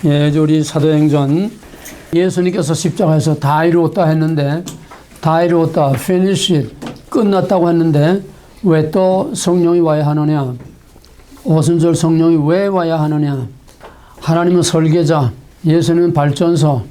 예, 우리 사도행전 예수님께서 십자가에서 다 이루었다 했는데 다 이루었다, finish, 끝났다고 했는데 왜 또 성령이 와야 하느냐? 오순절 성령이 왜 와야 하느냐? 하나님은 설계자, 예수님은 발전소,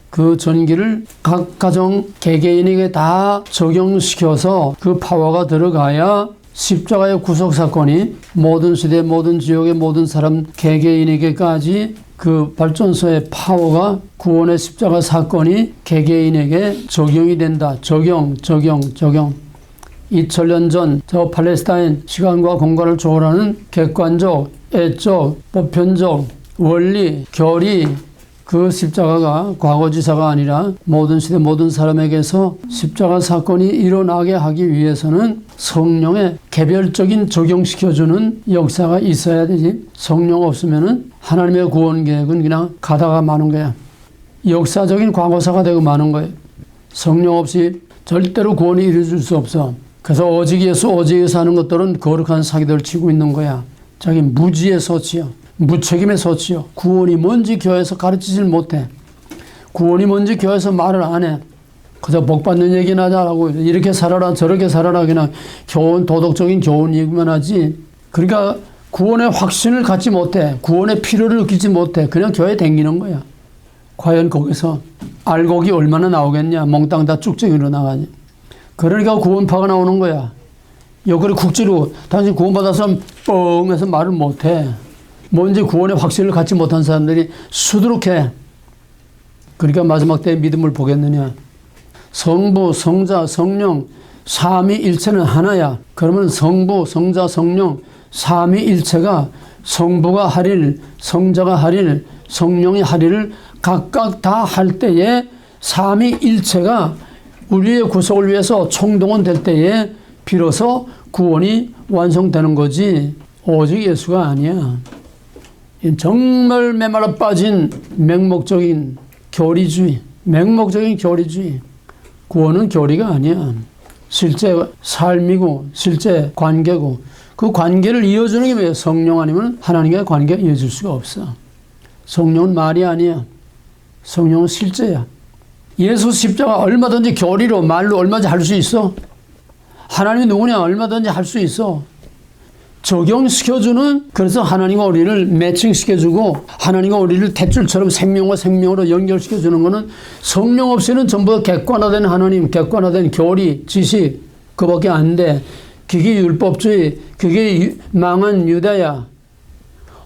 그 전기를 각 가정 개개인에게 다 적용시켜서 그 파워가 들어가야 십자가의 구속 사건이 모든 시대, 모든 지역의 모든 사람 개개인에게까지 그 발전소의 파워가 구원의 십자가 사건이 개개인에게 적용이 된다. 적용. 2000년 전 저 팔레스타인 시간과 공간을 초월하는 객관적, 애적, 보편적, 원리, 교리, 그 십자가가 과거지사가 아니라 모든 시대 모든 사람에게서 십자가 사건이 일어나게 하기 위해서는 성령의 개별적인 적용시켜주는 역사가 있어야 되지. 성령 없으면은 하나님의 구원 계획은 그냥 가다가 마는 거야. 역사적인 과거사가 되고 마는 거예요. 성령 없이 절대로 구원이 이루어질 수 없어. 그래서 오직 예수, 오직 예수 하는 것들은 거룩한 사기들을 치고 있는 거야. 자기 무지의 소치요. 무책임의 소치요. 구원이 뭔지 교회에서 가르치질 못해. 구원이 뭔지 교회에서 말을 안 해. 그저 복 받는 얘기나 잘하고 이렇게 살아라 저렇게 살아라 그냥 교훈, 도덕적인 교훈 얘기만 하지. 그러니까 구원의 확신을 갖지 못해. 구원의 필요를 느끼지 못해. 그냥 교회에 댕기는 거야. 과연 거기서 알곡이 얼마나 나오겠냐. 몽땅 다 쭉쭉이로 나가지. 그러니까 구원파가 나오는 거야. 여기를 국지로 당신 구원받아서 뻥 해서 말을 못해. 뭔지 구원의 확신을 갖지 못한 사람들이 수두룩해. 그러니까 마지막 때의 믿음을 보겠느냐. 성부, 성자, 성령 삼위일체는 하나야. 그러면 성부, 성자, 성령 삼위일체가 성부가 할 일, 성자가 할 일, 성령이 할 일을 각각 다 할 때에 삼위일체가 우리의 구속을 위해서 총동원될 때에 비로소 구원이 완성되는 거지 오직 예수가 아니야. 정말 메말라 빠진 맹목적인 교리주의, 맹목적인 교리주의. 구원은 교리가 아니야. 실제 삶이고 실제 관계고 그 관계를 이어주는 게 왜 성령 아니면 하나님과의 관계가 이어질 수가 없어. 성령은 말이 아니야. 성령은 실제야. 예수 십자가 얼마든지 교리로 말로 얼마든지 할 수 있어. 하나님이 누구냐 얼마든지 할 수 있어. 적용시켜주는, 그래서 하나님과 우리를 매칭시켜주고 하나님과 우리를 탯줄처럼 생명과 생명으로 연결시켜주는 것은 성령 없이는 전부 객관화된 하나님, 객관화된 교리, 지식 그밖에 안 돼. 그게 율법주의, 그게 망한 유다야.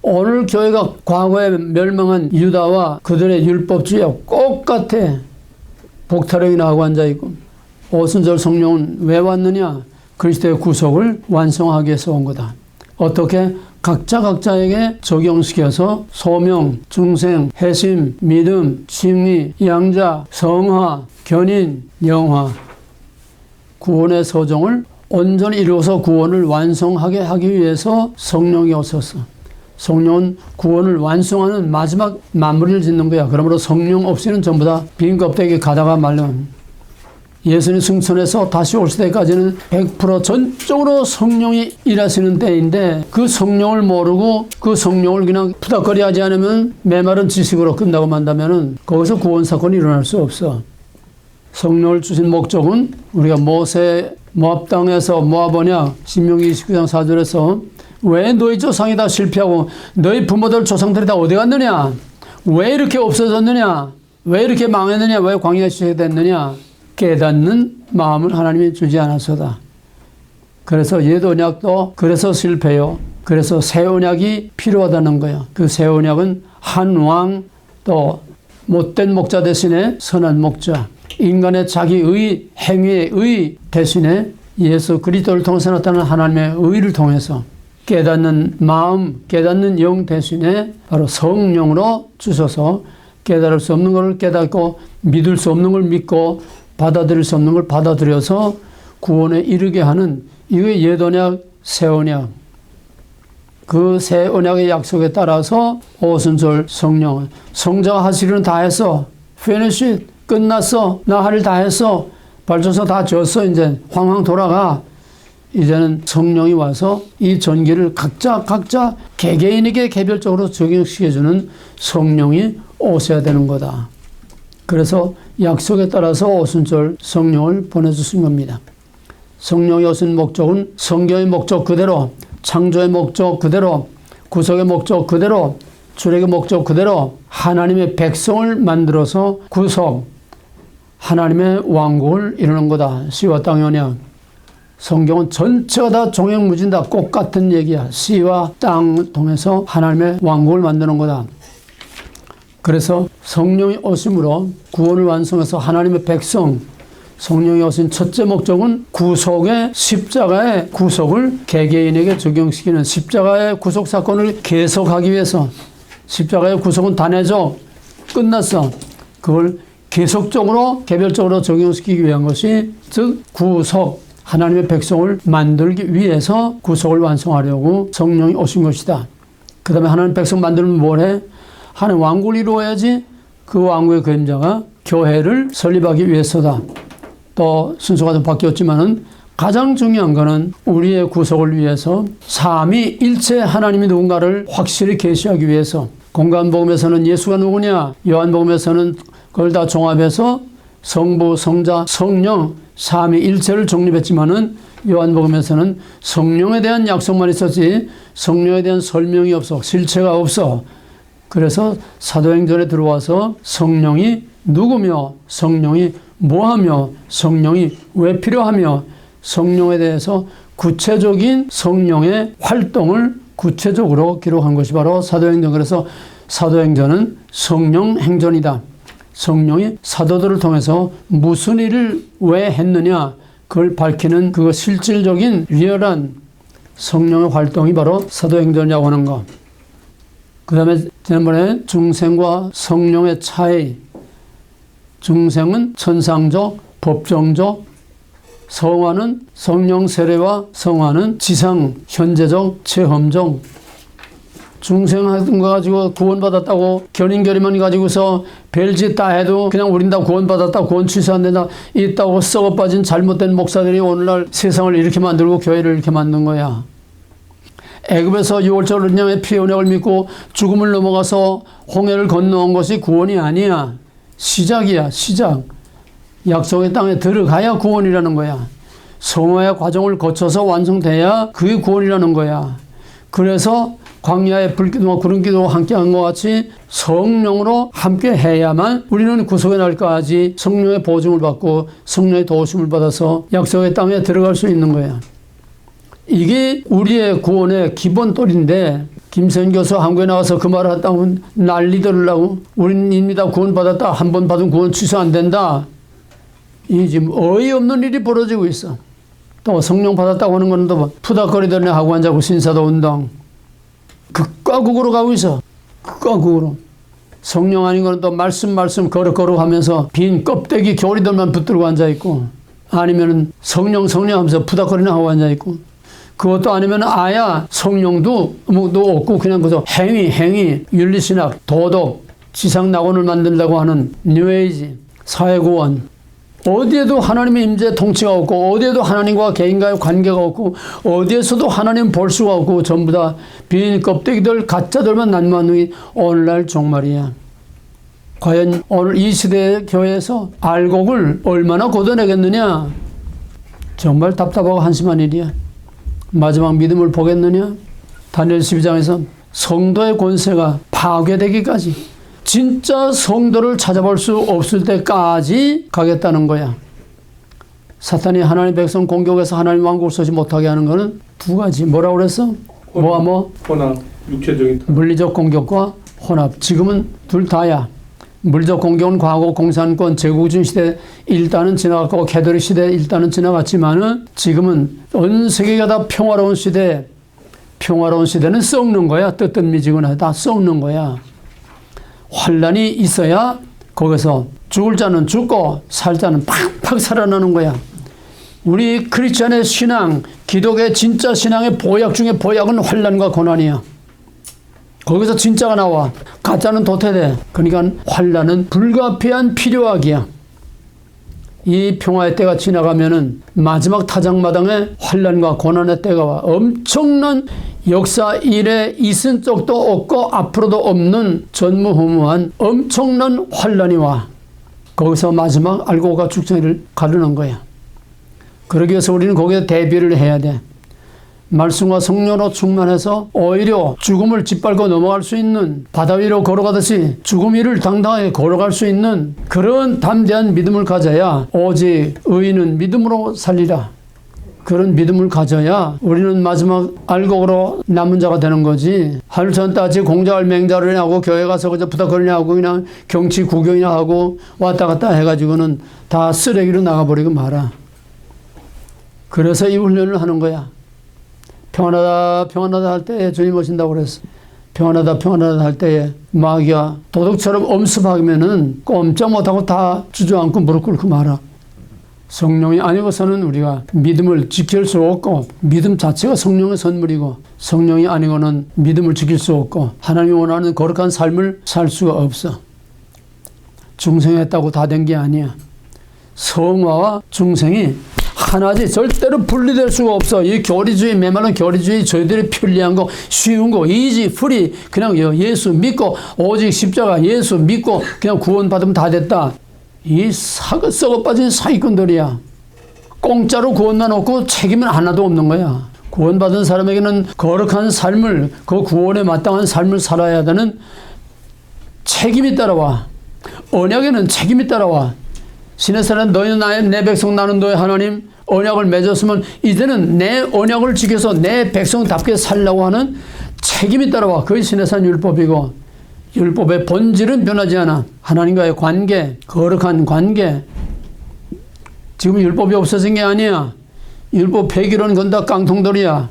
오늘 교회가 과거에 멸망한 유다와 그들의 율법주의와 똑같아. 복타령이 나하고 앉아있고. 오순절 성령은 왜 왔느냐? 그리스도의 구속을 완성하기 위해서 온 거다. 어떻게? 각자에게 적용시켜서 소명, 중생, 회심, 믿음, 칭의, 양자, 성화, 견인, 영화. 구원의 서정을 온전히 이루어서 구원을 완성하게 하기 위해서 성령이 오셔서 성령은 구원을 완성하는 마지막 마무리를 짓는 거야. 그러므로 성령 없이는 전부 다 빈 껍데기 가다가 말면 예수님 승천해서 다시 올 때까지는 100% 전적으로 성령이 일하시는 때인데 그 성령을 모르고 그 성령을 그냥 푸닥거리 하지 않으면 메마른 지식으로 끝나고 만다면은 거기서 구원 사건이 일어날 수 없어. 성령을 주신 목적은 우리가 모세 모압 땅에서 모압 언약 신명기 29장 4절에서 왜 너희 조상이 다 실패하고 너희 부모들 조상들이 다 어디 갔느냐? 왜 이렇게 없어졌느냐? 왜 이렇게 망했느냐? 왜 광야에 시작됐느냐? 깨닫는 마음을 하나님이 주지 않았어다. 그래서 옛 언약도 그래서 실패요. 그래서 새 언약이 필요하다는 거예요. 그 새 언약은 한 왕 또 못된 목자 대신에 선한 목자, 인간의 자기의 행위의 의 대신에 예수 그리스도를 통해서 나타나는 하나님의 의를 통해서 깨닫는 마음, 깨닫는 영 대신에 바로 성령으로 주셔서 깨달을 수 없는 것을 깨닫고 믿을 수 없는 걸 믿고 받아들일 수 없는 걸 받아들여서 구원에 이르게 하는 이게 옛 언약, 새 언약. 그 새 언약의 약속에 따라서 오순절 성령, 성자가 하실 일은 다 했어. finish, 끝났어. 나 할 일 다 했어. 발전소 다 졌어. 이제 황황 돌아가. 이제는 성령이 와서 이 전기를 각자 개개인에게 개별적으로 적용시켜주는 성령이 오셔야 되는 거다. 그래서 약속에 따라서 오순절 성령을 보내주신 겁니다. 성령이 오신 목적은 성경의 목적 그대로, 창조의 목적 그대로, 구속의 목적 그대로, 출애굽의 목적 그대로 하나님의 백성을 만들어서 구속, 하나님의 왕국을 이루는 거다. 씨와 땅의 언약. 성경은 전체가 다 종횡무진 다 똑같은 얘기야. 씨와 땅을 통해서 하나님의 왕국을 만드는 거다. 그래서 성령이 오심으로 구원을 완성해서 하나님의 백성, 성령이 오신 첫째 목적은 구속의 십자가의 구속을 개개인에게 적용시키는 십자가의 구속 사건을 계속하기 위해서. 십자가의 구속은 단회적 끝났어. 그걸 계속적으로 개별적으로 적용시키기 위한 것이 즉 구속, 하나님의 백성을 만들기 위해서 구속을 완성하려고 성령이 오신 것이다. 그 다음에 하나님 백성 만들면 뭘 해? 하나님 왕국을 이루어야지. 그 왕국의 그림자가 교회를 설립하기 위해서다. 또 순서가 좀 바뀌었지만은 가장 중요한 것은 우리의 구속을 위해서 삼위일체 하나님이 누군가를 확실히 계시하기 위해서. 공관복음에서는 예수가 누구냐, 요한복음에서는 그걸 다 종합해서 성부, 성자, 성령 삼위일체를 정립했지만은 요한복음에서는 성령에 대한 약속만 있었지 성령에 대한 설명이 없어, 실체가 없어. 그래서 사도행전에 들어와서 성령이 누구며, 성령이 뭐하며, 성령이 왜 필요하며, 성령에 대해서 구체적인 성령의 활동을 구체적으로 기록한 것이 바로 사도행전. 그래서 사도행전은 성령 행전이다. 성령이 사도들을 통해서 무슨 일을 왜 했느냐, 그걸 밝히는 그 실질적인 리얼한 성령의 활동이 바로 사도행전이라고 하는 것. 그 다음에 지난번에 중생과 성령의 차이. 중생은 천상적, 법정적, 성화는 성령 세례와 성화는 지상, 현재적, 체험적. 중생하던 거 가지고 구원받았다고 견인결의만 가지고서 별짓 다 해도 그냥 우린 다 구원받았다, 구원 취소 안 된다, 있다고 썩어빠진 잘못된 목사들이 오늘날 세상을 이렇게 만들고 교회를 이렇게 만든 거야. 애굽에서 유월절 언약의 피의 언약을 믿고 죽음을 넘어가서 홍해를 건너온 것이 구원이 아니야. 시작이야, 시작. 약속의 땅에 들어가야 구원이라는 거야. 성화의 과정을 거쳐서 완성돼야 그게 구원이라는 거야. 그래서 광야의 불기둥과 구름기둥과 함께한 것 같이 성령으로 함께 해야만 우리는 구속의 날까지 성령의 보증을 받고 성령의 도우심을 받아서 약속의 땅에 들어갈 수 있는 거야. 이게 우리의 구원의 기본 똘인데, 김세현 교수 한국에 나와서 그 말을 했다고 난리 들으려고, 우리는 이미 다 구원받았다, 한 번 받은 구원 취소 안 된다. 이 지금 어이없는 일이 벌어지고 있어. 또 성령 받았다고 하는 거는 또 푸닥거리더니 하고 앉아고 신사도 운동. 극과 극으로 가고 있어. 극과 극으로. 성령 아닌 거는 또 말씀 거룩 하면서 빈 껍데기 교리들만 붙들고 앉아있고, 아니면은 성령 하면서 푸닥거리나 하고 앉아있고, 그것도 아니면 아야 성령도 뭐도 없고 그냥 그저 행위, 윤리신학, 도덕, 지상 낙원을 만든다고 하는 뉴에이지, 사회구원. 어디에도 하나님의 임재 통치가 없고, 어디에도 하나님과 개인과의 관계가 없고, 어디에서도 하나님 볼 수가 없고, 전부 다 빈 껍데기들, 가짜들만 난무하는 오늘날 종말이야. 과연 오늘 이 시대의 교회에서 알곡을 얼마나 걷어내겠느냐? 정말 답답하고 한심한 일이야. 마지막 믿음을 보겠느냐? 다니엘 12장에서 성도의 권세가 파괴되기까지, 진짜 성도를 찾아볼 수 없을 때까지 가겠다는 거야. 사탄이 하나님 백성 공격해서 하나님 왕국을 서지 못하게 하는 거는 두 가지. 뭐라고 그랬어? 혼합, 육체적인 물리적 공격과 혼합. 지금은 둘 다야. 물리적 공격은 과거 공산권 제국주의 시대 일단은 지나갔고, 캐더릭 시대 일단은 지나갔지만은 지금은 온 세계가 다 평화로운 시대. 평화로운 시대는 썩는 거야. 뜨뜻미지근하게 다 썩는 거야. 환란이 있어야 거기서 죽을 자는 죽고 살 자는 팍팍 살아나는 거야. 우리 크리스천의 신앙, 기독의 진짜 신앙의 보약 중에 보약은 환란과 고난이야. 거기서 진짜가 나와. 가짜는 도태돼. 그러니까 환란은 불가피한 필요악이야. 이 평화의 때가 지나가면은 마지막 타작마당에 환난과 고난의 때가 와 엄청난 역사 이래 있은 적도 없고 앞으로도 없는 전무후무한 엄청난 환난이 와. 거기서 마지막 알고가 죽정이를 가르는 거야. 그러기 위해서 우리는 거기에 대비를 해야 돼. 말씀과 성령으로 충만해서 오히려 죽음을 짓밟고 넘어갈 수 있는, 바다 위로 걸어가듯이 죽음 위를 당당하게 걸어갈 수 있는 그런 담대한 믿음을 가져야 오직 의인은 믿음으로 살리라. 그런 믿음을 가져야 우리는 마지막 알곡으로 남은 자가 되는 거지. 하늘천 따지 공자를 맹자를 하고 교회 가서 그저 부탁거리냐 하고 그냥 경치 구경이나 하고 왔다 갔다 해가지고는 다 쓰레기로 나가버리고 말아. 그래서 이 훈련을 하는 거야. 평안하다 평안하다 할 때에 주님 오신다고 그랬어. 평안하다 평안하다 할 때에 마귀가 도둑처럼 엄습하면은 꼼짝 못하고 다 주저앉고 무릎 꿇고 말아. 성령이 아니고서는 우리가 믿음을 지킬 수 없고, 믿음 자체가 성령의 선물이고, 성령이 아니고는 믿음을 지킬 수 없고 하나님이 원하는 거룩한 삶을 살 수가 없어. 중생했다고 다 된 게 아니야. 성화와 중생이 하나지 절대로 분리될 수가 없어. 이 교리주의, 메마른 교리주의, 저희들이 편리한 거, 쉬운 거, 이지, 프리, 그냥 예수 믿고 오직 십자가 예수 믿고 그냥 구원받으면 다 됐다. 이 썩어 빠진 사기꾼들이야. 공짜로 구원만 얻고 책임은 하나도 없는 거야. 구원받은 사람에게는 거룩한 삶을, 그 구원에 마땅한 삶을 살아야 되는 책임이 따라와. 언약에는 책임이 따라와. 신의 사람 너희는 내 백성 나는 너의 하나님, 언약을 맺었으면 이제는 내 언약을 지켜서 내 백성답게 살려고 하는 책임이 따라와. 그게 신의 산 율법이고, 율법의 본질은 변하지 않아. 하나님과의 관계, 거룩한 관계. 지금 율법이 없어진 게 아니야. 율법 폐기론 건다 깡통들이야.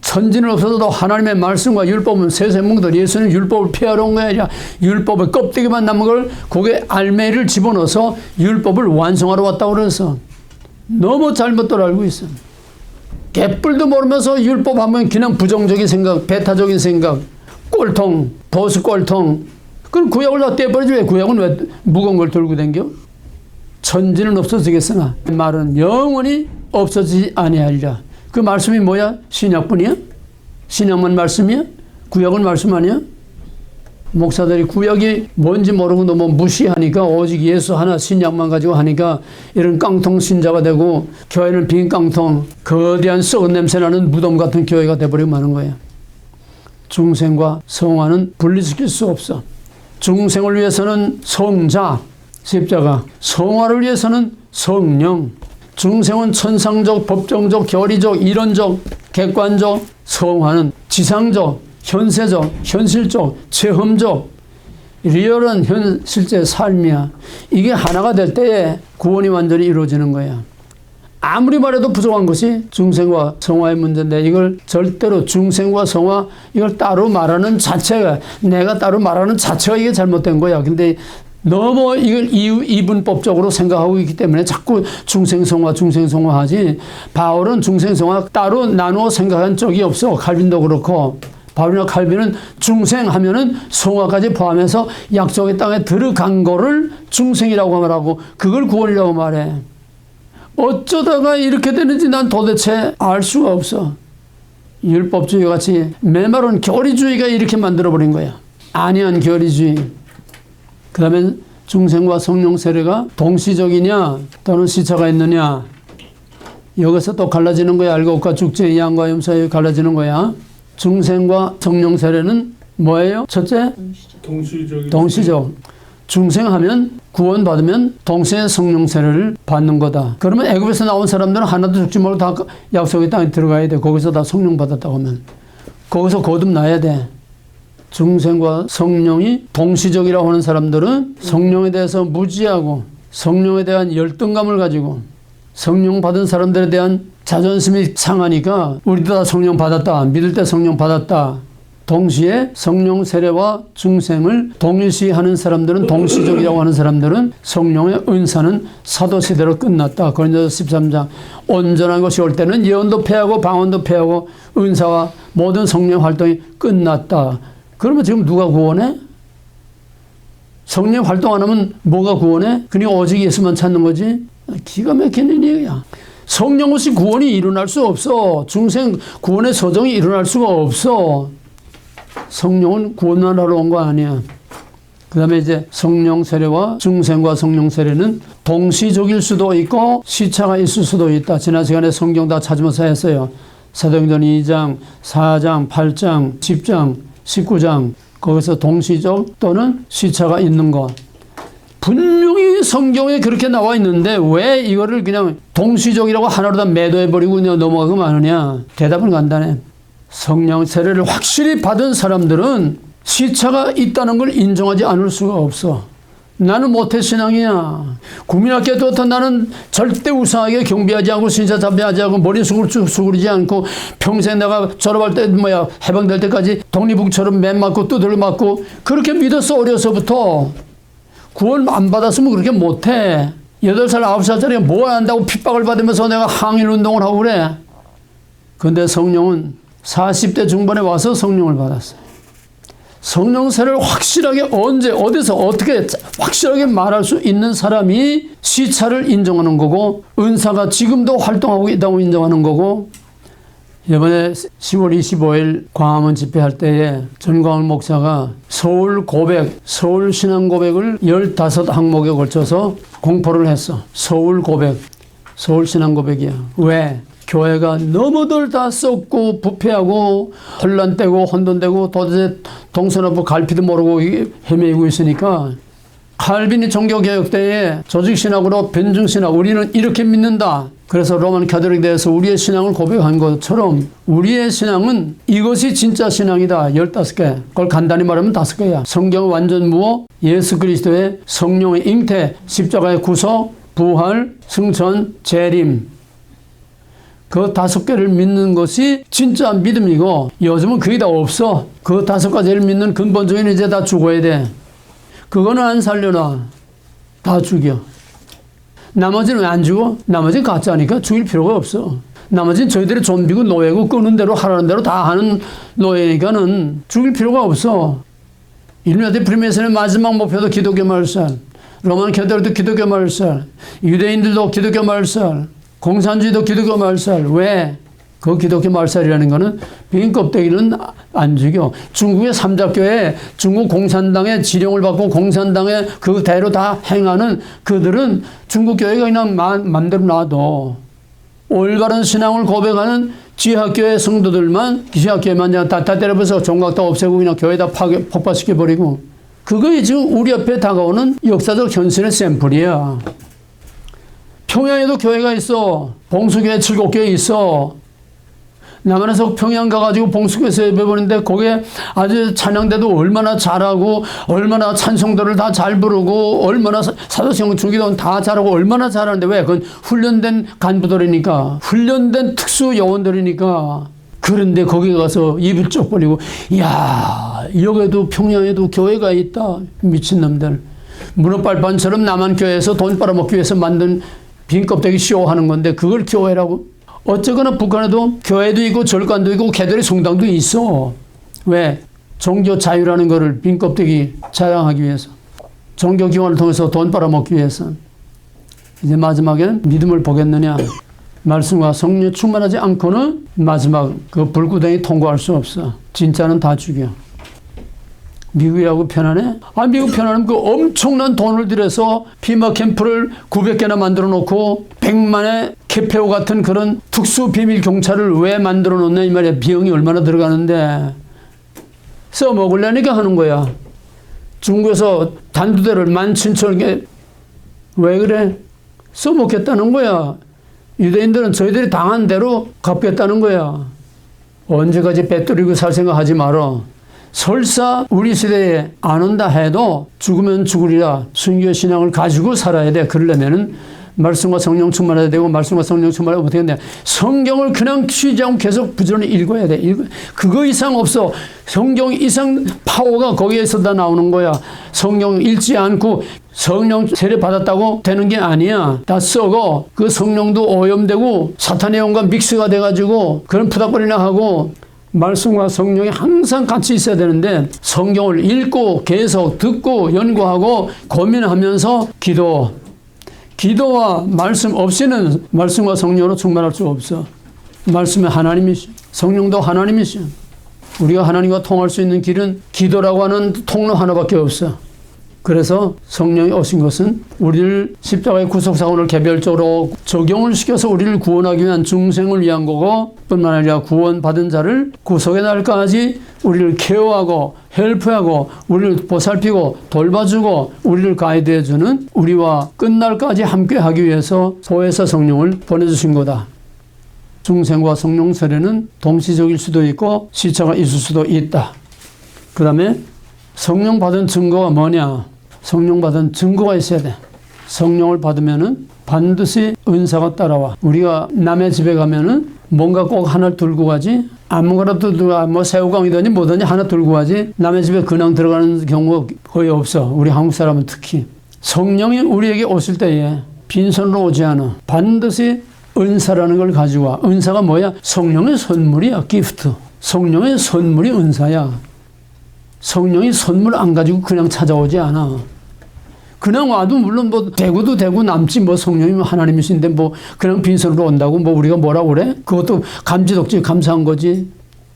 천지는 없어도 하나님의 말씀과 율법은 세세뭉들. 예수는 율법을 피하러 온 게 아니라 율법의 껍데기만 남은 걸 거기에 알맹이를 집어넣어서 율법을 완성하러 왔다고 그래서 너무 잘못들 알고 있어. 개뿔도 모르면서 율법 하면 그냥 부정적인 생각, 배타적인 생각, 꼴통, 보수 꼴통. 그럼 구약을 다 떼버리지. 왜 구약은 왜 무거운 걸 들고 다녀? 천지는 없어지겠으나 말은 영원히 없어지지 아니하리라. 그 말씀이 뭐야? 신약뿐이야? 신약만 말씀이야? 구약은 말씀 아니야? 목사들이 구약이 뭔지 모르고 너무 무시하니까 오직 예수 하나 신약만 가지고 하니까 이런 깡통 신자가 되고 교회는 빈 깡통, 거대한 썩은 냄새나는 무덤 같은 교회가 돼버리고 마는 거야. 중생과 성화는 분리시킬 수 없어. 중생을 위해서는 성자, 십자가, 성화를 위해서는 성령. 중생은 천상적, 법정적, 교리적, 이론적, 객관적, 성화는 지상적, 현세적, 현실적, 체험적, 리얼한 실제 삶이야. 이게 하나가 될 때에 구원이 완전히 이루어지는 거야. 아무리 말해도 부족한 것이 중생과 성화의 문제인데 이걸 절대로 중생과 성화 이걸 따로 말하는 자체가, 내가 따로 말하는 자체가 이게 잘못된 거야. 근데 너무 이걸 이분법적으로 생각하고 있기 때문에 자꾸 중생성화 하지. 바울은 중생성화 따로 나누어 생각한 적이 없어. 칼빈도 그렇고. 바울이나 칼빈은 중생하면은 성화까지 포함해서 약속의 땅에 들어간 거를 중생이라고 말하고 그걸 구원이라고 말해. 어쩌다가 이렇게 되는지 난 도대체 알 수가 없어. 율법주의 같이 메마른 교리주의가 이렇게 만들어버린 거야. 안이한 교리주의. 그 다음에 중생과 성령 세례가 동시적이냐 또는 시차가 있느냐. 여기서 또 갈라지는 거야. 알곡과 죽죄, 양과 염소에 갈라지는 거야. 중생과 성령 세례는 뭐예요? 첫째? 동시적. 중생하면 구원받으면 동시에 성령 세례를 받는 거다. 그러면 애굽에서 나온 사람들은 하나도 죽지 말고 다 약속의 땅에 들어가야 돼. 거기서 다 성령 받았다고 하면. 거기서 거듭나야 돼. 중생과 성령이 동시적이라고 하는 사람들은 성령에 대해서 무지하고 성령에 대한 열등감을 가지고 성령 받은 사람들에 대한 자존심이 상하니까 우리도 다 성령 받았다. 믿을 때 성령 받았다. 동시에 성령 세례와 중생을 동일시하는 사람들은, 동시적이라고 하는 사람들은 성령의 은사는 사도시대로 끝났다. 고린도서 13장. 온전한 것이 올 때는 예언도 폐하고 방언도 폐하고 은사와 모든 성령 활동이 끝났다. 그러면 지금 누가 구원해? 성령 활동 안 하면 뭐가 구원해? 그냥 오직 예수만 찾는 거지. 기가 막히는 얘기야. 성령 없이 구원이 일어날 수 없어. 중생 구원의 소정이 일어날 수가 없어. 성령은 구원만 하러 온 거 아니야. 그 다음에 이제 성령 세례와 중생과 성령 세례는 동시적일 수도 있고 시차가 있을 수도 있다. 지난 시간에 성경 다 찾으면서 했어요. 사도행전 2장, 4장, 8장, 10장, 19장 거기서 동시적 또는 시차가 있는 것. 분명히 성경에 그렇게 나와 있는데 왜 이거를 그냥 동시적이라고 하나로 다 매도해버리고 그냥 넘어가고 마느냐. 대답은 간단해. 성령 세례를 확실히 받은 사람들은 시차가 있다는 걸 인정하지 않을 수가 없어. 나는 모태신앙이야. 국민학교 때부터 나는 절대 우상하게 경배하지 않고 신사 잡배하지 않고 머리 수그리지 않고 평생 내가 졸업할 때 해방될 때까지 독립국처럼 맨 맞고 두들 맞고 그렇게 믿었어. 어려서부터. 구원 안 받았으면 그렇게 못해. 8살 9살짜리가 뭐 한다고 핍박을 받으면서 내가 항일운동을 하고 그래. 근데 성령은 40대 중반에 와서 성령을 받았어요. 성령 세례를 확실하게 언제 어디서 어떻게 확실하게 말할 수 있는 사람이 시차를 인정하는 거고 은사가 지금도 활동하고 있다고 인정하는 거고 이번에 10월 25일 광화문 집회할 때에 전광훈 목사가 서울 고백, 서울 신앙 고백을 15항목에 걸쳐서 공포를 했어. 서울 고백, 서울 신앙 고백이야. 왜? 교회가 너무들 다 썩고 부패하고 혼란되고 혼돈되고 도대체 동서남북 갈피도 모르고 헤매고 있으니까 칼빈이 종교개혁 때에 조직신학으로 변증신학 우리는 이렇게 믿는다. 그래서 로만 가톨릭에 대해서 우리의 신앙을 고백한 것처럼 우리의 신앙은 이것이 진짜 신앙이다. 15개. 그걸 간단히 말하면 5개야. 성경 완전 무어, 예수 그리스도의 성령의 잉태, 십자가의 구속, 부활, 승천, 재림. 그 5개를 믿는 것이 진짜 믿음이고 요즘은 그게 다 없어. 그 5가지를 믿는 근본적인 이제 다 죽어야 돼. 그거는 안 살려놔. 다 죽여. 나머지는 왜 안 죽어? 나머지는 가짜니까 죽일 필요가 없어. 나머지는 저희들이 좀비고 노예고 끄는 대로 하라는 대로 다 하는 노예니까는 죽일 필요가 없어. 일루미나티 프리메이슨의 마지막 목표도 기독교 말살, 로만 가톨릭도 기독교 말살, 유대인들도 기독교 말살, 공산주의도 기독교 말살. 왜? 그 기독교 말살이라는 거는 빈 껍데기는 안 죽여. 중국의 삼자교회, 중국 공산당의 지령을 받고 공산당의 그 대로 다 행하는 그들은 중국 교회가 그냥 맘대로 놔둬. 올바른 신앙을 고백하는 지하교회 성도들만, 지하교회만 그냥 다 때려버려서 종각 다 없애고 그냥 교회 다 폭파시켜버리고. 그거이 지금 우리 옆에 다가오는 역사적 현실의 샘플이야. 평양에도 교회가 있어. 봉수교회 7교회 있어. 남한에서 평양 가가지고 봉수교회에서 예배 보는데 거기에 아주 찬양대도 얼마나 잘하고 얼마나 찬송도를 다 잘 부르고 얼마나 사도시경 주기도 다 잘하고 얼마나 잘하는데 왜? 그건 훈련된 간부들이니까 훈련된 특수 요원들이니까. 그런데 거기 가서 입을 쩍 벌리고 야 여기도 평양에도 교회가 있다. 미친놈들. 문어발판처럼 남한교회에서 돈 빨아먹기 위해서 만든 빈 껍데기 쇼하는 건데 그걸 교회라고? 어쨌거나 북한에도 교회도 있고 절간도 있고 개들의 성당도 있어. 왜? 종교 자유라는 거를 빈 껍데기 자랑하기 위해서. 종교기관을 통해서 돈 빨아먹기 위해서. 이제 마지막에는 믿음을 보겠느냐. 말씀과 성령 충만하지 않고는 마지막 그 불구덩이 통과할 수 없어. 진짜는 다 죽여. 미국이라고 편안해? 아, 미국 편안하면 그 엄청난 돈을 들여서 피마 캠프를 900개나 만들어 놓고 100만의 캐페오 같은 그런 특수 비밀 경찰을 왜 만들어 놓냐 이 말이야. 비용이 얼마나 들어가는데 써먹으려니까 하는 거야. 중국에서 단두대를 17,000개 왜 그래? 써먹겠다는 거야. 유대인들은 저희들이 당한 대로 갚겠다는 거야. 언제까지 배터리고 살 생각하지 말어. 설사 우리 시대에 안 온다 해도 죽으면 죽으리라 순교 신앙을 가지고 살아야 돼. 그러려면은 말씀과 성령 충만해야 되고 말씀과 성령 충만하면 어떻게 되냐. 성경을 그냥 쉬지 않고 계속 부지런히 읽어야 돼. 그거 이상 없어. 성경 이상 파워가 거기에서 다 나오는 거야. 성경 읽지 않고 성령 세례 받았다고 되는 게 아니야. 다 썩어. 그 성령도 오염되고 사탄의 영과 믹스가 돼가지고 그런 푸닥거리나 하고 말씀과 성령이 항상 같이 있어야 되는데 성경을 읽고 계속 듣고 연구하고 고민하면서 기도와 말씀 없이는 말씀과 성령으로 충만할 수가 없어. 말씀은 하나님이시오. 성령도 하나님이시오. 우리가 하나님과 통할 수 있는 길은 기도라고 하는 통로 하나밖에 없어. 그래서 성령이 오신 것은 우리를 십자가의 구속사건을 개별적으로 적용을 시켜서 우리를 구원하기 위한 중생을 위한 거고 뿐만 아니라 구원받은 자를 구속의 날까지 우리를 케어하고 헬프하고 우리를 보살피고 돌봐주고 우리를 가이드해주는 우리와 끝날까지 함께하기 위해서 보혜사 성령을 보내주신 거다. 중생과 성령 세례는 동시적일 수도 있고 시차가 있을 수도 있다. 그 다음에 성령 받은 증거가 뭐냐? 성령 받은 증거가 있어야 돼. 성령을 받으면은 반드시 은사가 따라와. 우리가 남의 집에 가면은 뭔가 꼭 하나 들고 가지. 아무거나도 뭐 새우깡이더니 뭐더니 하나 들고 가지. 남의 집에 그냥 들어가는 경우가 거의 없어. 우리 한국 사람은 특히. 성령이 우리에게 오실 때에 빈손으로 오지 않아. 반드시 은사라는 걸 가지고 와. 은사가 뭐야? 성령의 선물이야. 기프트. 성령의 선물이 은사야. 성령이 선물 안 가지고 그냥 찾아오지 않아. 그냥 와도 물론 뭐 대구도 대구 남지 뭐 성령이 하나님이신데 뭐 그냥 빈손으로 온다고 뭐 우리가 뭐라고 그래? 그것도 감지덕지 감사한 거지.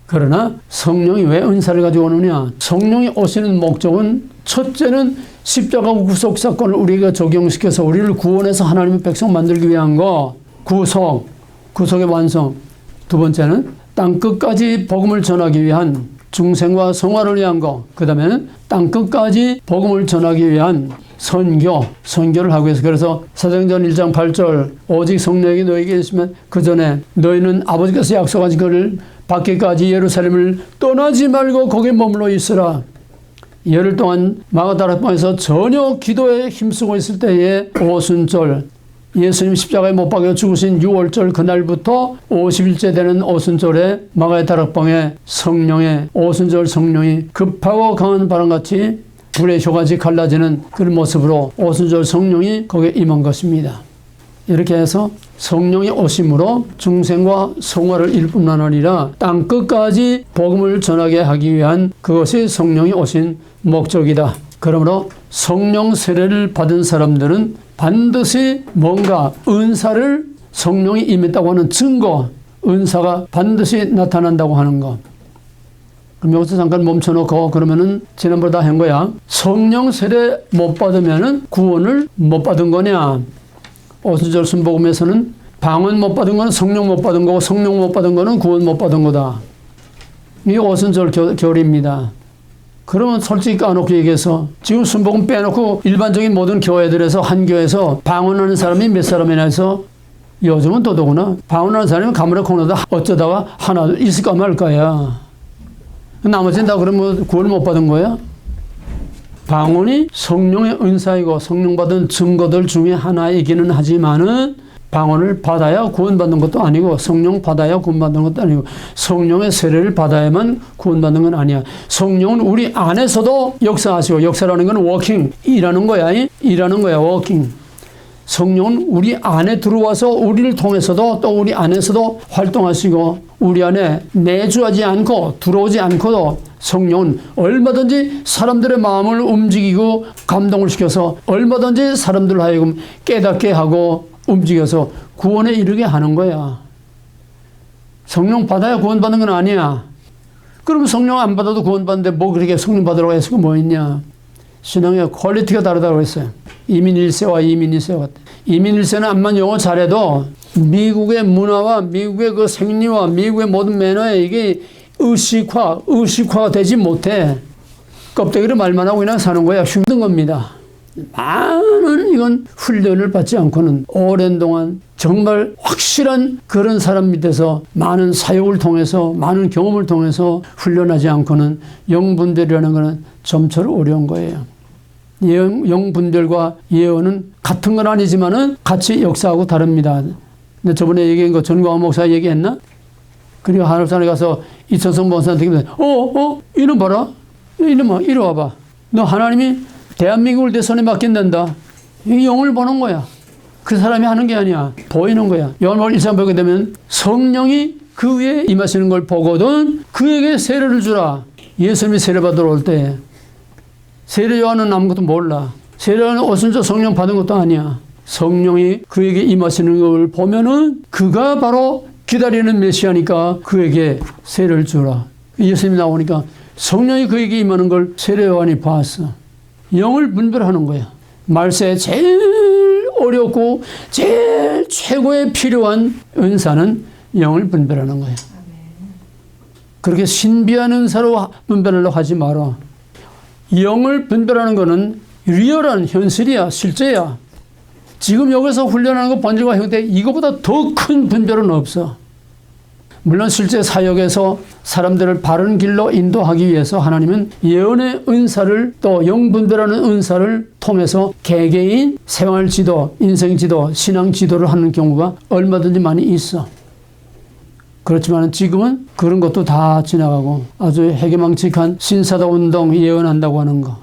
그러나 성령이 왜 은사를 가지고 오느냐? 성령이 오시는 목적은 첫째는 십자가 구속 사건을 우리가 적용시켜서 우리를 구원해서 하나님의 백성 만들기 위한 거. 구속의 완성. 두 번째는 땅끝까지 복음을 전하기 위한 중생과 성화를 위한 거. 그 다음에는 땅끝까지 복음을 전하기 위한 선교를 하기 위해서. 그래서 사도행전 1장 8절 오직 성령이 너에게 있으면 그 전에 너희는 아버지께서 약속하신 것을 받기까지 예루살렘을 떠나지 말고 거기에 머물러 있으라. 열흘 동안 마가다락방에서 전혀 기도에 힘쓰고 있을 때에 오순절 예수님 십자가에 못 박혀 죽으신 6월절 그날부터 50일째 되는 오순절에 마가의 다락방에 성령의 오순절 성령이 급하고 강한 바람같이 불의 효같이 갈라지는 그런 모습으로 오순절 성령이 거기에 임한 것입니다. 이렇게 해서 성령이 오심으로 중생과 성화를 이룰 뿐만 아니라 땅끝까지 복음을 전하게 하기 위한 그것이 성령이 오신 목적이다. 그러므로 성령 세례를 받은 사람들은 반드시 뭔가 은사를 성령이 임했다고 하는 증거, 은사가 반드시 나타난다고 하는 것. 그럼 여기서 잠깐 멈춰놓고 그러면은 지난번에 다 한 거야. 성령 세례 못 받으면은 구원을 못 받은 거냐? 오순절 순복음에서는 방언 못 받은 거는 성령 못 받은 거고 성령 못 받은 거는 구원 못 받은 거다. 이게 오순절 교리입니다. 그러면 솔직히 까놓고 얘기해서 지금 순복음 빼놓고 일반적인 모든 교회들에서 한 교회에서 방언하는 사람이 몇 사람이나 해서 요즘은 더더구나 방언하는 사람이 가물에 콩나다 어쩌다가 하나 있을까 말까야. 나머지는 다 그러면 구원을 못 받은 거야? 방언이 성령의 은사이고 성령 받은 증거들 중에 하나이기는 하지만은 방언을 받아야 구원받는 것도 아니고 성령 받아야 구원받는 것도 아니고 성령의 세례를 받아야만 구원받는 건 아니야. 성령은 우리 안에서도 역사하시고 역사라는 건 워킹, 일하는 거야. 일하는 거야. 워킹. 성령은 우리 안에 들어와서 우리를 통해서도 또 우리 안에서도 활동하시고 우리 안에 내주하지 않고 들어오지 않고도 성령은 얼마든지 사람들의 마음을 움직이고 감동을 시켜서 얼마든지 사람들 하여금 깨닫게 하고 움직여서 구원에 이르게 하는 거야. 성령 받아야 구원받는 건 아니야. 그럼 성령 안 받아도 구원받는데 뭐 그렇게 성령 받으라고 해서 뭐 있냐. 신앙의 퀄리티가 다르다고 했어요. 이민 1세와 이민 2세 같아. 이민 1세는 암만 영어 잘해도 미국의 문화와 미국의 그 생리와 미국의 모든 매너에 이게 의식화가 되지 못해. 껍데기로 말만 하고 그냥 사는 거야. 힘든 겁니다. 많은 이건 훈련을 받지 않고는 오랜 동안 정말 확실한 그런 사람 밑에서 많은 사역을 통해서 많은 경험을 통해서 훈련하지 않고는 영분별이라는 것은 점처럼 어려운 거예요. 영분별과 예언은 같은 건 아니지만은 같이 역사하고 다릅니다. 근데 저번에 얘기한 거 전광훈 목사 얘기했나? 그리고 한옥산에 가서 이천성 목사한테 이놈 봐라. 이놈아 이리 와봐. 너 하나님이 대한민국을 내 손에 맡긴단다. 이 영을 보는 거야. 그 사람이 하는 게 아니야. 보이는 거야. 요한복음 1장 보게 되면 성령이 그 위에 임하시는 걸 보거든 그에게 세례를 주라. 예수님이 세례 받으러 올 때 세례 요한은 아무것도 몰라. 세례 요한은 오순절 성령 받은 것도 아니야. 성령이 그에게 임하시는 걸 보면은 그가 바로 기다리는 메시아니까 그에게 세례를 주라. 예수님이 나오니까 성령이 그에게 임하는 걸 세례 요한이 봤어. 영을 분별하는 거야. 말세에 제일 어렵고 제일 최고의 필요한 은사는 영을 분별하는 거야. 그렇게 신비한 은사로 분별하려고 하지 마라. 영을 분별하는 거는 리얼한 현실이야. 실제야. 지금 여기서 훈련하는 거 번질과 형태 이거보다 더 큰 분별은 없어. 물론 실제 사역에서 사람들을 바른 길로 인도하기 위해서 하나님은 예언의 은사를 또 영분별하는 은사를 통해서 개개인 생활지도, 인생지도, 신앙지도를 하는 경우가 얼마든지 많이 있어. 그렇지만 지금은 그런 것도 다 지나가고 아주 해괴망측한 신사도운동 예언한다고 하는 거.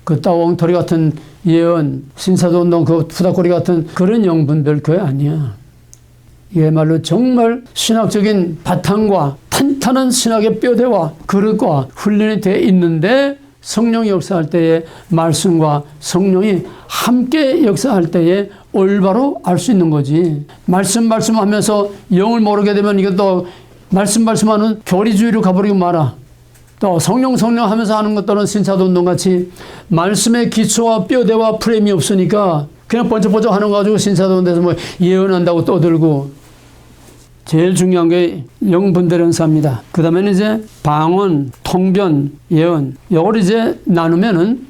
그 따봉터리 같은 예언, 신사도운동 그 푸다꼬리 같은 그런 영분별 그게 아니야. 이야말로 정말 신학적인 바탕과 탄탄한 신학의 뼈대와 그릇과 훈련이 되어 있는데 성령이 역사할 때에 말씀과 성령이 함께 역사할 때에 올바로 알 수 있는 거지. 말씀하면서 영을 모르게 되면 이것도 말씀하는 교리주의로 가버리고 말아. 또 성령 하면서 하는 것들은 신사도운동 같이 말씀의 기초와 뼈대와 프레임이 없으니까 그냥 번쩍번쩍 하는 거 가지고 신사도운동에서 뭐 예언한다고 떠들고. 제일 중요한 게 영분별 은사입니다. 그 다음에는 이제 방언, 통변, 예언. 이걸 이제 나누면은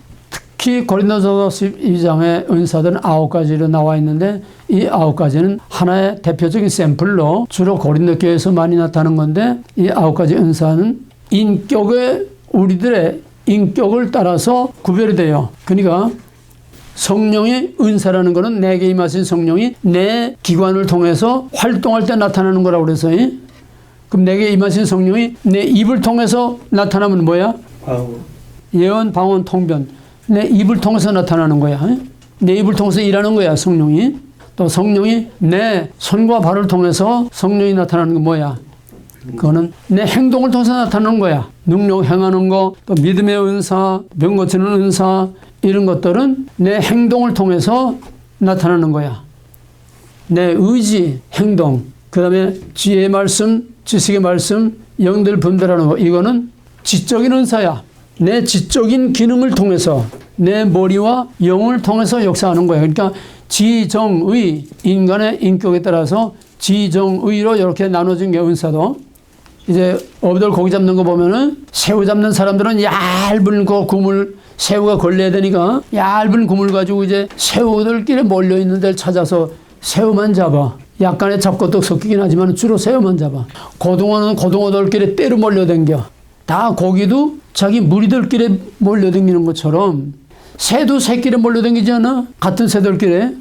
특히 고린도서 12장의 은사들은 9가지로 나와 있는데 이 9가지는 하나의 대표적인 샘플로 주로 고린도 교회에서 많이 나타나는 건데 이 9가지 은사는 우리들의 인격을 따라서 구별이 돼요. 그러니까 성령의 은사라는 것은 내게 임하신 성령이 내 기관을 통해서 활동할 때 나타나는 거라고 그래서 그럼 내게 임하신 성령이 내 입을 통해서 나타나면 뭐야? 예언, 방언, 통변. 내 입을 통해서 나타나는 거야. 내 입을 통해서 일하는 거야, 성령이. 또 성령이 내 손과 발을 통해서 성령이 나타나는 건 뭐야? 그거는 내 행동을 통해서 나타나는 거야. 능력 행하는 거, 또 믿음의 은사, 병 고치는 은사, 이런 것들은 내 행동을 통해서 나타나는 거야. 내 의지, 행동, 그 다음에 지혜의 말씀, 지식의 말씀, 영들 분별하는 거. 이거는 지적인 은사야. 내 지적인 기능을 통해서 내 머리와 영을 통해서 역사하는 거야. 그러니까 지정의, 인간의 인격에 따라서 지정의로 이렇게 나눠진 게 은사도. 이제 어부들 고기 잡는 거 보면은 새우 잡는 사람들은 얇은 그 그물, 새우가 걸려야 되니까 얇은 그물 가지고 이제 새우들끼리 몰려 있는 데를 찾아서 새우만 잡아. 약간의 잡곡도 섞이긴 하지만 주로 새우만 잡아. 고등어는 고등어들끼리 때로 몰려댕겨. 다 고기도 자기 무리들끼리 몰려댕기는 것처럼 새도 새끼리 몰려댕기지 않아? 같은 새들끼리.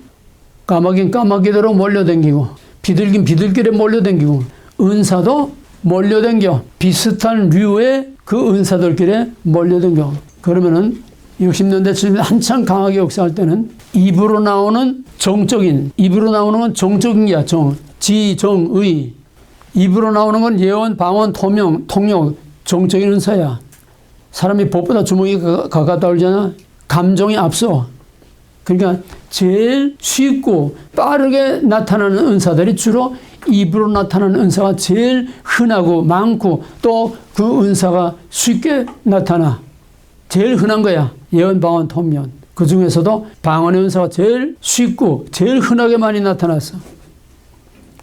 까마귀는 까마귀대로 몰려댕기고 비둘기는 비둘기끼리 몰려댕기고 은사도 몰려댕겨. 비슷한 류의 그 은사들끼리 몰려댕겨. 그러면은 60년대쯤 한참 강하게 역사할 때는 입으로 나오는 입으로 나오는 건 정적인 게야. 지정의. 입으로 나오는 건 예언, 방언, 통역, 정적인 은사야. 사람이 법보다 주먹이 가깝다 그러잖아. 감정이 앞서. 그러니까 제일 쉽고 빠르게 나타나는 은사들이 주로 입으로 나타나는 은사가 제일 흔하고 많고 또 그 은사가 쉽게 나타나. 제일 흔한 거야. 예언, 방언, 통변. 그 중에서도 방언의 은사가 제일 쉽고 제일 흔하게 많이 나타났어.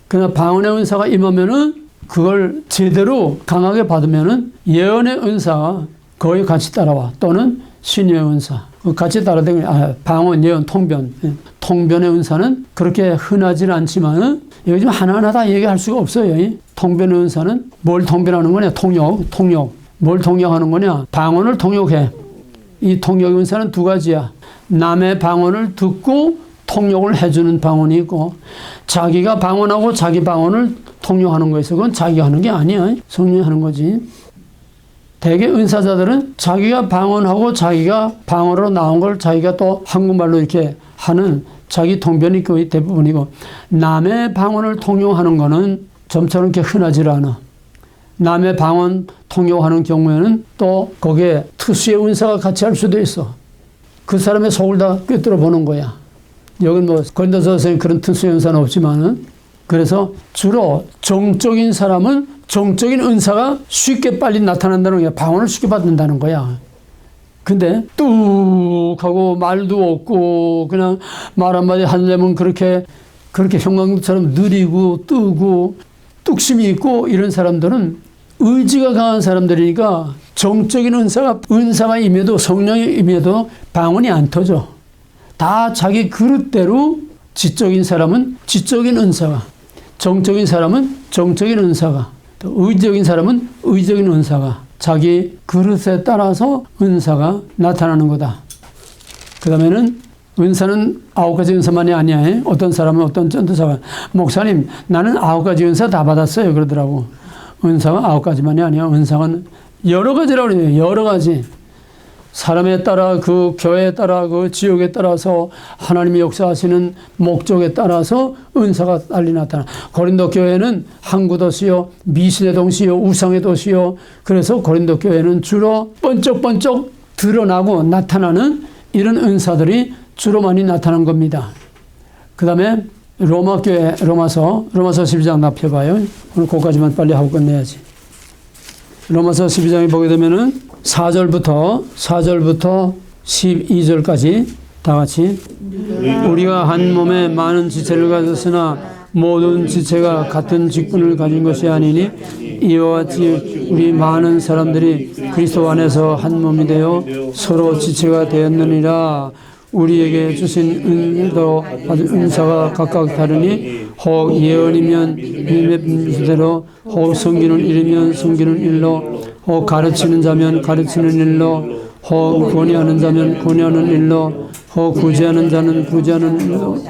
그러나 방언의 은사가 임하면은 그걸 제대로 강하게 받으면은 예언의 은사가 거의 같이 따라와. 또는 신유의 은사. 같이 따라다니는 방언, 예언, 통변. 통변의 은사는 그렇게 흔하지는 않지만 여기 좀 하나하나 다 얘기할 수가 없어요. 통변의 은사는 뭘 통변하는 거냐? 통역. 뭘 통역하는 거냐? 방언을 통역해. 이 통역 은사는 두 가지야. 남의 방언을 듣고 통역을 해주는 방언이 있고 자기가 방언하고 자기 방언을 통역하는 거에서 그건 자기가 하는 게 아니야. 성령이 하는 거지. 대개 은사자들은 자기가 방언하고 자기가 방언으로 나온 걸 자기가 또 한국말로 이렇게 하는 자기 통변이 거의 대부분이고 남의 방언을 통용하는 거는 좀처럼 이렇게 흔하지 않아. 남의 방언 통역하는 경우에는 또 거기에 특수의 은사가 같이 할 수도 있어. 그 사람의 속을 다 꿰뚫어 보는 거야. 여긴 뭐 고린도서에서는 그런 특수의 은사는 없지만은, 그래서 주로 정적인 사람은 정적인 은사가 쉽게 빨리 나타난다는 거야. 방언을 쉽게 받는다는 거야. 근데 뚝 하고 말도 없고 그냥 말 한마디 하려면 그렇게 형광등처럼 느리고 뜨고 뚝심이 있고 이런 사람들은 의지가 강한 사람들이니까 정적인 은사가 임해도, 성령이 임해도 방언이 안 터져. 다 자기 그릇대로 지적인 사람은 지적인 은사가, 정적인 사람은 정적인 은사가, 또 의지적인 사람은 의지적인 은사가 자기 그릇에 따라서 은사가 나타나는 거다. 그 다음에는 은사는 9가지 은사만이 아니야. 어떤 사람은 어떤 전도사가 목사님 나는 9가지 은사 다 받았어요 그러더라고. 은사가 9가지만이 아니야. 은사는 여러 가지라고 그래요. 여러 가지. 사람에 따라, 그 교회에 따라, 그 지역에 따라서 하나님이 역사하시는 목적에 따라서 은사가 빨리 나타나. 고린도 교회는 항구 도시요, 미신의 도시요, 우상의 도시요. 그래서 고린도 교회는 주로 번쩍번쩍 드러나고 나타나는 이런 은사들이 주로 많이 나타난 겁니다. 그 다음에 로마 교회, 로마서 12장 나 펴봐요. 오늘 그거까지만 빨리 하고 끝내야지. 로마서 12장에 보게 되면은 4절부터 12절까지 다 같이. 우리가 한 몸에 많은 지체를 가졌으나 모든 지체가 같은 직분을 가진 것이 아니니 이와 같이 우리 많은 사람들이 그리스도 안에서 한 몸이 되어 서로 지체가 되었느니라. 우리에게 주신 은혜로 받은 은사가 각각 다르니 혹 예언이면 일대로, 혹 섬기는 일이면 섬기는 일로, 혹 가르치는 자면 가르치는 일로, 혹 권위하는 자면 권위하는 일로, 혹 구제하는 자는 구제하는 일로,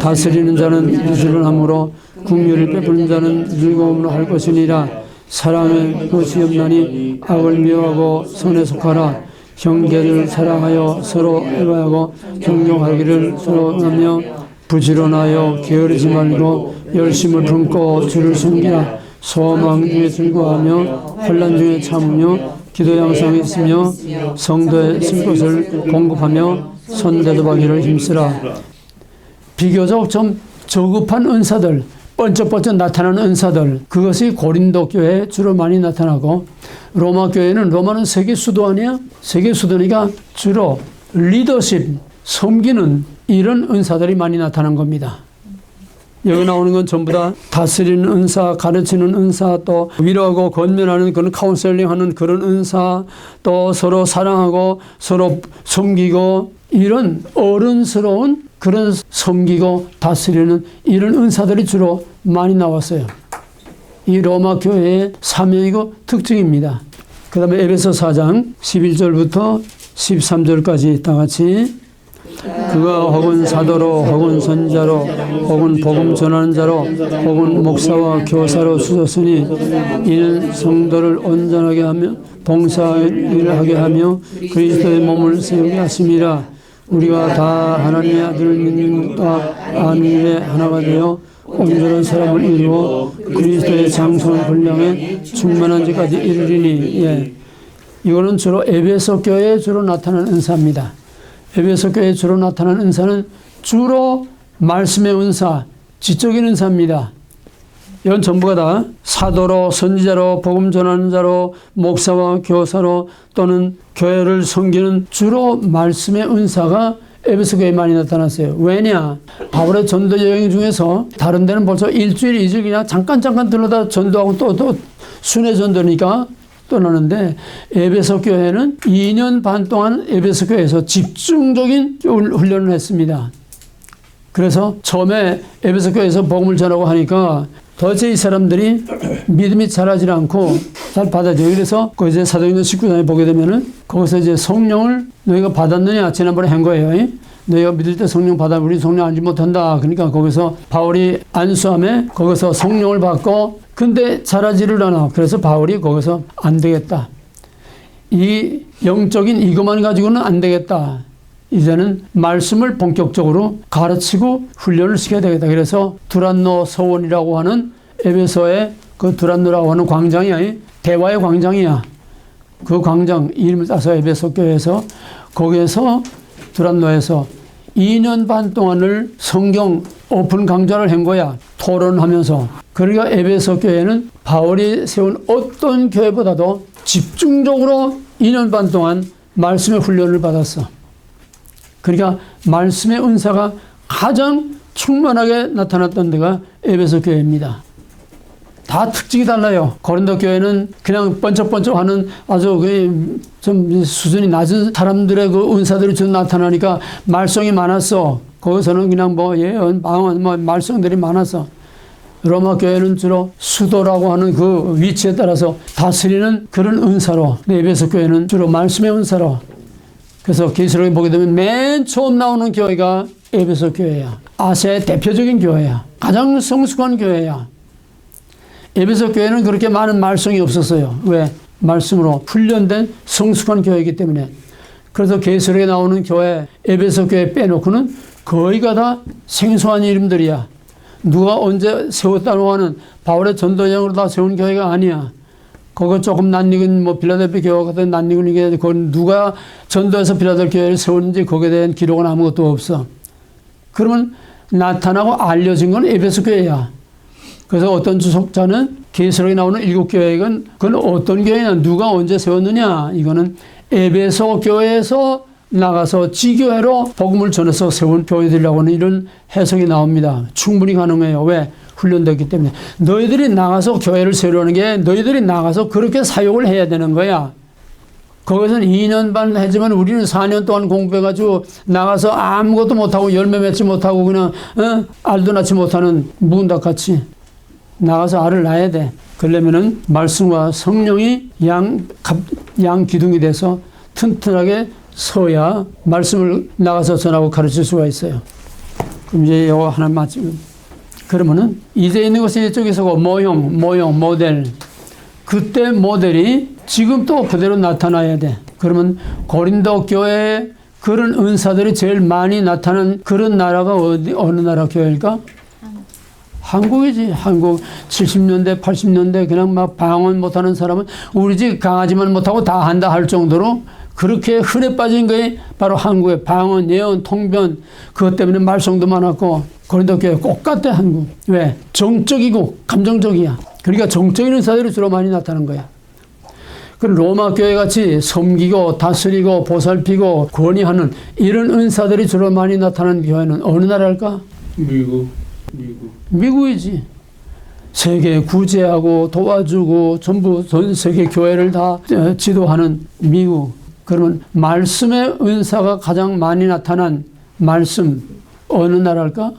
다스리는 자는 부지런함으로, 국률을 베푸는 자는 즐거움으로 할 것이니라. 사랑의 것이 없나니 악을 미워하고 선에 속하라. 형제를 사랑하여 서로 애가하고 존경하기를 서로 하며 부지런하여 게으르지 말고 열심을 품고 주를 섬기라. 소망 중에 즐거워하며 환난 중에 참으며 기도 양상에 있으며 성도의 쓸 것을 공급하며 선대접하기를 힘쓰라. 비교적 좀 저급한 은사들, 번쩍번쩍 나타나는 은사들, 그것이 고린도 교회에 주로 많이 나타나고, 로마 교회는, 로마는 세계 수도 아니야? 세계 수도니까 주로 리더십, 섬기는 이런 은사들이 많이 나타난 겁니다. 여기 나오는 건 전부 다 다스리는 은사, 가르치는 은사, 또 위로하고 권면하는 그런 카운셀링하는 그런 은사, 또 서로 사랑하고 서로 섬기고 이런 어른스러운 그런 섬기고 다스리는 이런 은사들이 주로 많이 나왔어요. 이 로마 교회의 사명이고 특징입니다. 그 다음에 에베소 4장 11절부터 13절까지 다 같이. 그가 혹은 사도로 혹은 선지자로 혹은 복음 전하는 자로 혹은 목사와 교사로 쓰셨으니 이는 성도를 온전하게 하며 봉사를 하게 하며 그리스도의 몸을 세우게 하심이라. 우리가 다 하나님의 아들을 믿는 것과 아는 일에 하나가 되어 온전한 사람을 이루어 그리스도의 장성한 분량에 충만한 데까지 이르리니. 예. 이거는 주로 에베소 교회에 주로 나타나는 은사입니다. 에베소 교회에 주로 나타나는 은사는 주로 말씀의 은사, 지적인 은사입니다. 이건 전부가 다 사도로, 선지자로, 복음 전하는 자로, 목사와 교사로 또는 교회를 섬기는 주로 말씀의 은사가 에베소 교회에 많이 나타났어요. 왜냐? 바울의 전도 여행 중에서 다른 데는 벌써 일주일, 이주일 그냥 잠깐 들러다 전도하고 또 순회 전도니까 떠나는데, 에베소 교회는 2년 반 동안 에베소 교회에서 집중적인 훈련을 했습니다. 그래서 처음에 에베소 교회에서 복음을 전하고 하니까 도대체 이 사람들이 믿음이 자라지 않고 잘 받아들여요. 그래서 그 이제 사도행전 19장에 보게 되면은 거기서 이제 성령을 너희가 받았느냐 지난번에 한 거예요. 너희가 믿을 때 성령 받아, 우리 성령 알지 못한다. 그러니까 거기서 바울이 안수함에 거기서 성령을 받고, 근데 자라지를 않아. 그래서 바울이 거기서 안 되겠다. 이 영적인 이것만 가지고는 안 되겠다. 이제는 말씀을 본격적으로 가르치고 훈련을 시켜야 되겠다. 그래서 두란노 서원이라고 하는 에베소의 그 두란노라고 하는 광장이야. 대화의 광장이야. 그 광장 이름을 따서 에베소 교회에서 거기에서 두란노에서 2년 반 동안을 성경 오픈 강좌를 한 거야. 토론하면서. 그러니까 에베소 교회는 바울이 세운 어떤 교회보다도 집중적으로 2년 반 동안 말씀의 훈련을 받았어. 그러니까 말씀의 은사가 가장 충만하게 나타났던 데가 에베소 교회입니다. 다 특징이 달라요. 고린도 교회는 그냥 번쩍번쩍하는 아주 좀 수준이 낮은 사람들의 그 은사들이 좀 나타나니까 말썽이 많았어. 거기서는 그냥 뭐 예언, 방언, 뭐 말썽들이 많았어. 로마 교회는 주로 수도라고 하는 그 위치에 따라서 다스리는 그런 은사로, 에베소 교회는 주로 말씀의 은사로. 그래서 계시록에 보게 되면 맨 처음 나오는 교회가 에베소 교회야. 아시아의 대표적인 교회야. 가장 성숙한 교회야. 에베소 교회는 그렇게 많은 말썽이 없었어요. 왜? 말씀으로 훈련된 성숙한 교회이기 때문에. 그래서 계시록에 나오는 교회, 에베소 교회 빼놓고는 거의가 다 생소한 이름들이야. 누가 언제 세웠다고 하는 바울의 전도형으로 다 세운 교회가 아니야. 그거 조금 낯익은 뭐 빌라델피 교회 같은 낯익은 이게 그건 누가 전도해서 빌라델피 교회를 세웠는지 거기에 대한 기록은 아무것도 없어. 그러면 나타나고 알려진 건 에베소 교회야. 그래서 어떤 주석자는 계시록에 나오는 7교회는 그건 어떤 교회냐, 누가 언제 세웠느냐, 이거는 에베소 교회에서 나가서 지교회로 복음을 전해서 세운 교회들이라고 하는 이런 해석이 나옵니다. 충분히 가능해요. 왜? 훈련됐기 때문에. 너희들이 나가서 교회를 세우려는 게 너희들이 나가서 그렇게 사역을 해야 되는 거야. 거기서는 2년 반 했지만 우리는 4년 동안 공부해가지고 나가서 아무것도 못하고 열매 맺지 못하고 그냥 알도 낳지 못하는 무은닭같이 나가서 알을 낳아야 돼. 그러려면은 말씀과 성령이 양 기둥이 돼서 튼튼하게 서야 말씀을 나가서 전하고 가르칠 수가 있어요. 그럼 이제 이거 하나 맞지. 그러면은 이제 있는 것은 이쪽에서고 모형, 모델. 그때 모델이 지금 또 그대로 나타나야 돼. 그러면 고린도 교회에 그런 은사들이 제일 많이 나타난 그런 나라가 어느 나라 교회일까? 한국이지. 한국 70년대, 80년대 그냥 막 방언 못하는 사람은 우리 집 강아지만 못하고 다 한다 할 정도로 그렇게 흔해 빠진 게 바로 한국의 방언, 예언, 통변, 그것 때문에 말썽도 많았고 고린도 교회 꼭 같아 한국. 왜? 정적이고 감정적이야. 그러니까 정적인 은사들이 주로 많이 나타나는 거야. 그 로마 교회 같이 섬기고 다스리고 보살피고 권위하는 이런 은사들이 주로 많이 나타나는 교회는 어느 나라일까? 미국이지. 세계 구제하고 도와주고 전부 전 세계 교회를 다 지도하는 미국. 그러면 말씀의 은사가 가장 많이 나타난 말씀 어느 나라일까?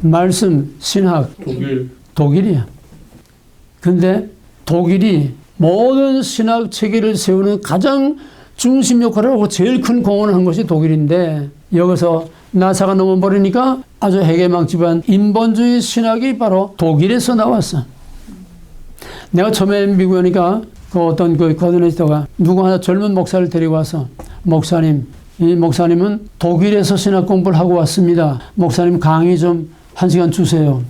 말씀 신학 독일이야. 근데 독일이 모든 신학 체계를 세우는 가장 중심 역할을 하고 제일 큰 공헌을 한 것이 독일인데 여기서 나사가 넘어버리니까 아주 해괴망측한 인본주의 신학이 바로 독일에서 나왔어. 내가 처음에 미국에 오니까 그 어떤 그 코디네이터가 누구 하나 젊은 목사를 데리고 와서 목사님, 이 목사님은 독일에서 신학 공부를 하고 왔습니다. 목사님 강의 좀 1시간 주세요.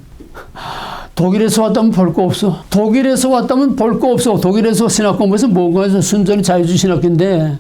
독일에서 왔다면 볼 거 없어. 독일에서 왔다면 볼 거 없어. 독일에서 신학 공부해서 뭔가 순전히 자유주의 신학인데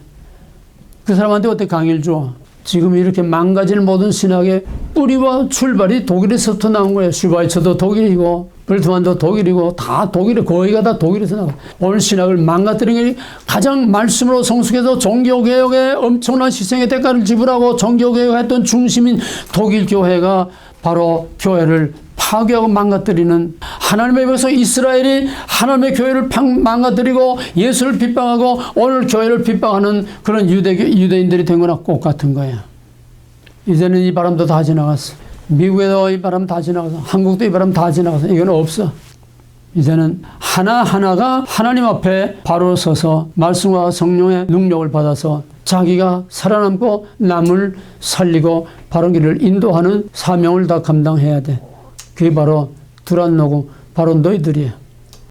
그 사람한테 어떻게 강의를 줘? 지금 이렇게 망가질 모든 신학의 뿌리와 출발이 독일에서부터 나온 거예요. 슈바이처도 독일이고 볼트만도 독일이고 다 독일에 거의가 다 독일에서 나와. 오늘 신학을 망가뜨린 게 가장 말씀으로 성숙해서 종교개혁에 엄청난 희생의 대가를 지불하고 종교개혁했던 중심인 독일 교회가 바로 교회를 파괴하고 망가뜨리는 하나님의 입에서 이스라엘이 하나님의 교회를 망가뜨리고 예수를 핍박하고 오늘 교회를 핍박하는 그런 유대인들이 된 거나 똑같은 거예요. 이제는 이 바람도 다 지나갔어. 미국에도 이 바람 다 지나가서 한국도 이 바람 다 지나가서 이건 없어. 이제는 하나하나가 하나님 앞에 바로 서서 말씀과 성령의 능력을 받아서 자기가 살아남고 남을 살리고 바른 길을 인도하는 사명을 다 감당해야 돼. 그게 바로 두란노고 바로 너희들이야.